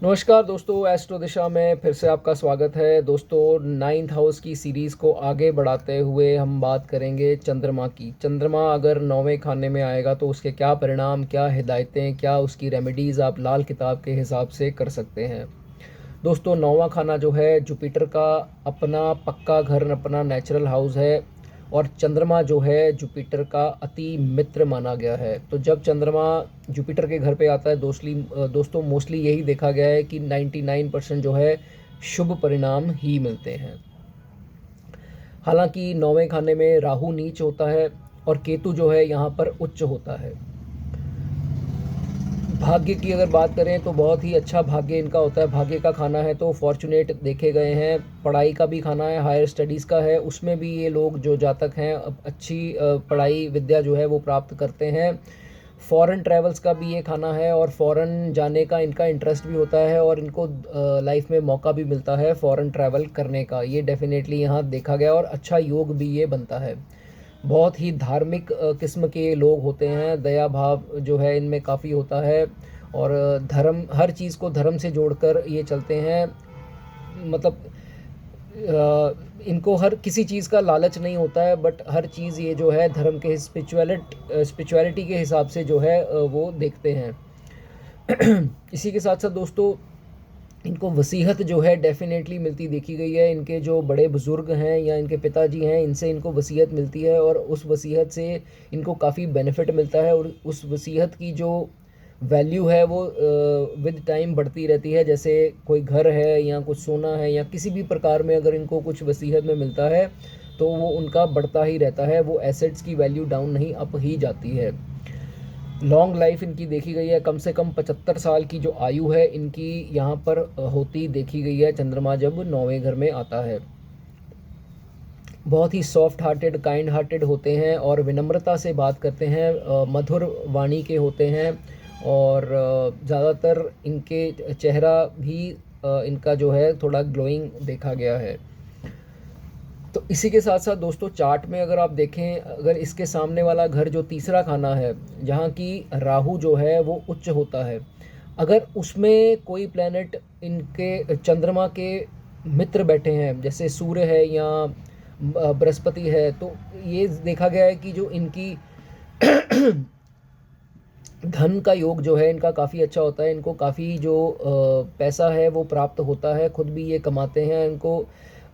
नमस्कार दोस्तों, एस्ट्रो दिशा में फिर से आपका स्वागत है। दोस्तों, नाइन्थ हाउस की सीरीज़ को आगे बढ़ाते हुए हम बात करेंगे चंद्रमा की। चंद्रमा अगर 9वें खाने में आएगा तो उसके क्या परिणाम, क्या हिदायतें, क्या उसकी रेमेडीज़ आप लाल किताब के हिसाब से कर सकते हैं। दोस्तों, 9वां खाना जो है जुपिटर का अपना पक्का घर, अपना नेचुरल हाउस है। और चंद्रमा जो है जुपिटर का अति मित्र माना गया है। तो जब चंद्रमा जुपिटर के घर पे आता है दोस्तों मोस्टली यही देखा गया है कि 99% जो है शुभ परिणाम ही मिलते हैं। हालांकि 9वें खाने में राहु नीच होता है और केतु जो है यहाँ पर उच्च होता है। भाग्य की अगर बात करें तो बहुत ही अच्छा भाग्य इनका होता है। भाग्य का खाना है तो फॉर्चुनेट देखे गए हैं। पढ़ाई का भी खाना है, हायर स्टडीज़ का है, उसमें भी ये लोग जो जातक हैं अच्छी पढ़ाई विद्या जो है वो प्राप्त करते हैं। फॉरेन ट्रैवल्स का भी ये खाना है और फॉरेन जाने का इनका इंटरेस्ट भी होता है और इनको लाइफ में मौका भी मिलता है फॉरेन ट्रैवल करने का। ये डेफिनेटली यहाँ देखा गया और अच्छा योग भी ये बनता है। बहुत ही धार्मिक किस्म के लोग होते हैं। दया भाव जो है इनमें काफ़ी होता है और धर्म, हर चीज़ को धर्म से जोड़कर ये चलते हैं। मतलब इनको हर किसी चीज़ का लालच नहीं होता है, बट हर चीज़ ये जो है धर्म के स्पिरिचुअलिटी के हिसाब से जो है वो देखते हैं। इसी के साथ साथ दोस्तों, इनको वसीहत जो है डेफ़िनेटली मिलती देखी गई है। इनके जो बड़े बुज़ुर्ग हैं या इनके पिताजी हैं, इनसे इनको वसीयत मिलती है और उस वसीयत से इनको काफ़ी बेनिफिट मिलता है और उस वसीयत की जो वैल्यू है वो विद टाइम बढ़ती रहती है। जैसे कोई घर है या कुछ सोना है या किसी भी प्रकार में अगर इनको कुछ वसीयत में मिलता है तो वो उनका बढ़ता ही रहता है। वो एसेट्स की वैल्यू डाउन नहीं अप ही जाती है। लॉन्ग लाइफ इनकी देखी गई है। कम से कम 75 साल की जो आयु है इनकी यहाँ पर होती देखी गई है चंद्रमा जब 9वें घर में आता है। बहुत ही सॉफ्ट हार्टेड, काइंड हार्टेड होते हैं और विनम्रता से बात करते हैं, मधुर वाणी के होते हैं और ज़्यादातर इनके चेहरा भी इनका जो है थोड़ा ग्लोइंग देखा गया है। तो इसी के साथ साथ दोस्तों, चार्ट में अगर आप देखें, अगर इसके सामने वाला घर जो तीसरा खाना है जहाँ की राहु जो है वो उच्च होता है, अगर उसमें कोई प्लेनेट इनके चंद्रमा के मित्र बैठे हैं जैसे सूर्य है या बृहस्पति है, तो ये देखा गया है कि जो इनकी धन का योग जो है इनका काफ़ी अच्छा होता है। इनको काफ़ी जो पैसा है वो प्राप्त होता है, खुद भी ये कमाते हैं। इनको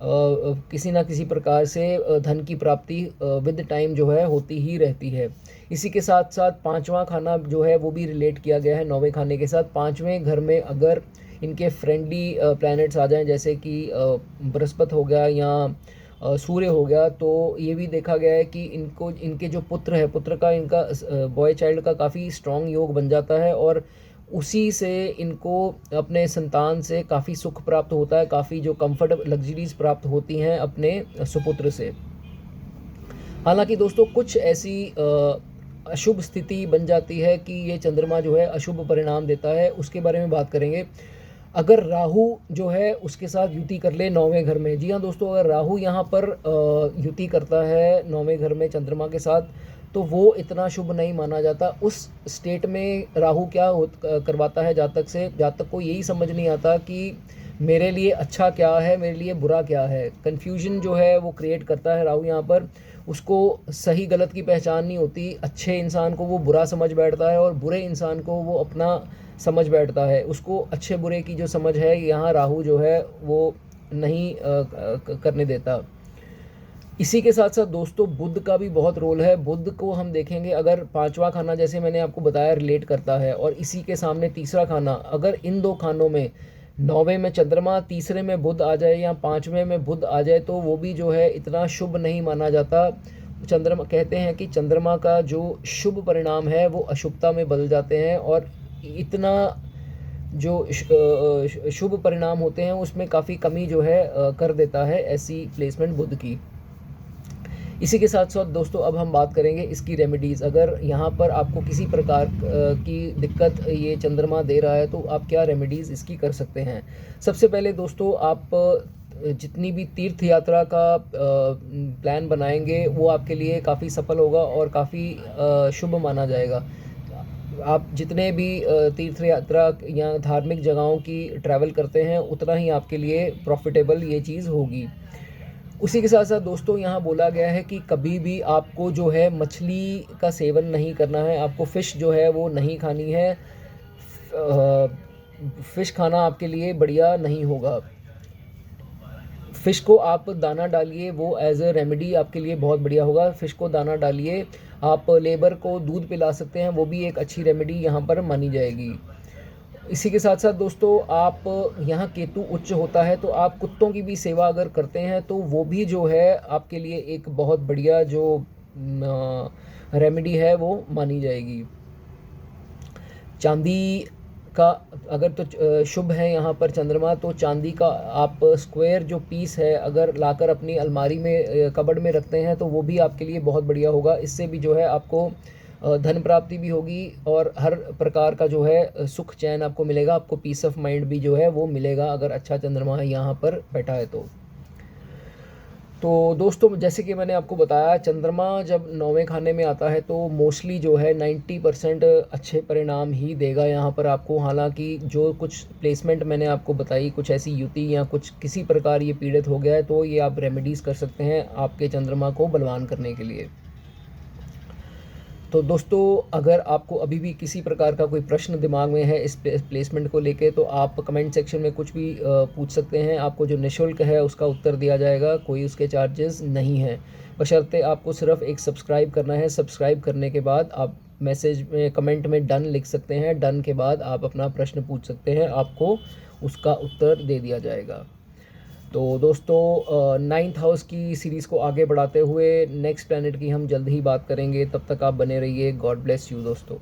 किसी ना किसी प्रकार से धन की प्राप्ति विद टाइम जो है होती ही रहती है। इसी के साथ साथ पांचवा खाना जो है वो भी रिलेट किया गया है 9वें खाने के साथ। पांचवें घर में अगर इनके फ्रेंडली प्लैनेट्स आ जाएं जैसे कि बृहस्पति हो गया या सूर्य हो गया, तो ये भी देखा गया है कि इनको इनके जो पुत्र है, पुत्र का इनका बॉय चाइल्ड का काफ़ी स्ट्रॉन्ग योग बन जाता है और उसी से इनको अपने संतान से काफ़ी सुख प्राप्त होता है, काफ़ी जो कंफर्ट लग्जरीज प्राप्त होती हैं अपने सुपुत्र से। हालांकि दोस्तों, कुछ ऐसी अशुभ स्थिति बन जाती है कि ये चंद्रमा जो है अशुभ परिणाम देता है, उसके बारे में बात करेंगे। अगर राहु जो है उसके साथ युति कर ले 9वें घर में, जी हाँ दोस्तों, अगर राहु यहाँ पर युति करता है 9वें घर में चंद्रमा के साथ, तो वो इतना शुभ नहीं माना जाता। उस स्टेट में राहु क्या करवाता है जातक से, जातक को यही समझ नहीं आता कि मेरे लिए अच्छा क्या है, मेरे लिए बुरा क्या है। कन्फ्यूजन जो है वो क्रिएट करता है राहु यहाँ पर। उसको सही गलत की पहचान नहीं होती। अच्छे इंसान को वो बुरा समझ बैठता है और बुरे इंसान को वो अपना समझ बैठता है। उसको अच्छे बुरे की जो समझ है यहाँ राहु जो है वो नहीं करने देता। इसी के साथ साथ दोस्तों, बुध का भी बहुत रोल है। बुध को हम देखेंगे, अगर पांचवा खाना जैसे मैंने आपको बताया रिलेट करता है और इसी के सामने तीसरा खाना, अगर इन दो खानों में 9वें में चंद्रमा, तीसरे में बुध आ जाए या 5वें में बुध आ जाए, तो वो भी जो है इतना शुभ नहीं माना जाता। चंद्रमा कहते हैं कि चंद्रमा का जो शुभ परिणाम है वो अशुभता में बदल जाते हैं और इतना जो शुभ परिणाम होते हैं उसमें काफ़ी कमी जो है कर देता है ऐसी प्लेसमेंट बुध की। इसी के साथ साथ दोस्तों, अब हम बात करेंगे इसकी रेमेडीज़। अगर यहाँ पर आपको किसी प्रकार की दिक्कत ये चंद्रमा दे रहा है तो आप क्या रेमेडीज़ इसकी कर सकते हैं। सबसे पहले दोस्तों, आप जितनी भी तीर्थ यात्रा का प्लान बनाएंगे वो आपके लिए काफ़ी सफल होगा और काफ़ी शुभ माना जाएगा। आप जितने भी तीर्थ यात्रा या धार्मिक जगहों की ट्रैवल करते हैं उतना ही आपके लिए प्रॉफिटेबल ये चीज़ होगी। उसी के साथ साथ दोस्तों यहाँ बोला गया है कि कभी भी आपको जो है मछली का सेवन नहीं करना है, आपको फ़िश जो है वो नहीं खानी है। फ़िश खाना आपके लिए बढ़िया नहीं होगा। फ़िश को आप दाना डालिए, वो एज़ अ रेमेडी आपके लिए बहुत बढ़िया होगा। फ़िश को दाना डालिए, आप लेबर को दूध पिला सकते हैं, वो भी एक अच्छी रेमेडी यहाँ पर मानी जाएगी। इसी के साथ साथ दोस्तों आप यहाँ केतु उच्च होता है, तो आप कुत्तों की भी सेवा अगर करते हैं तो वो भी जो है आपके लिए एक बहुत बढ़िया जो रेमेडी है वो मानी जाएगी। चांदी का अगर तो शुभ है यहाँ पर चंद्रमा, तो चांदी का आप स्क्वायर जो पीस है अगर लाकर अपनी अलमारी में कबर्ड में रखते हैं तो वो भी आपके लिए बहुत बढ़िया होगा। इससे भी जो है आपको धन प्राप्ति भी होगी और हर प्रकार का जो है सुख चैन आपको मिलेगा, आपको पीस ऑफ माइंड भी जो है वो मिलेगा अगर अच्छा चंद्रमा है यहाँ पर बैठा है तो दोस्तों जैसे कि मैंने आपको बताया, चंद्रमा जब 9वें खाने में आता है तो मोस्टली जो है 90% अच्छे परिणाम ही देगा यहाँ पर आपको। हालांकि जो कुछ प्लेसमेंट मैंने आपको बताई, कुछ ऐसी युति या कुछ किसी प्रकार ये पीड़ित हो गया है तो ये आप रेमेडीज़ कर सकते हैं आपके चंद्रमा को बलवान करने के लिए। तो दोस्तों अगर आपको अभी भी किसी प्रकार का कोई प्रश्न दिमाग में है इस प्लेसमेंट को लेके, तो आप कमेंट सेक्शन में कुछ भी पूछ सकते हैं। आपको जो निःशुल्क है उसका उत्तर दिया जाएगा, कोई उसके चार्जेस नहीं है, बशर्ते आपको सिर्फ एक सब्सक्राइब करना है। सब्सक्राइब करने के बाद आप मैसेज में कमेंट में डन लिख सकते हैं। डन के बाद आप अपना प्रश्न पूछ सकते हैं, आपको उसका उत्तर दे दिया जाएगा। तो दोस्तों 9th हाउस की सीरीज़ को आगे बढ़ाते हुए नेक्स्ट प्लैनेट की हम जल्द ही बात करेंगे। तब तक आप बने रहिए। गॉड ब्लेस यू दोस्तों।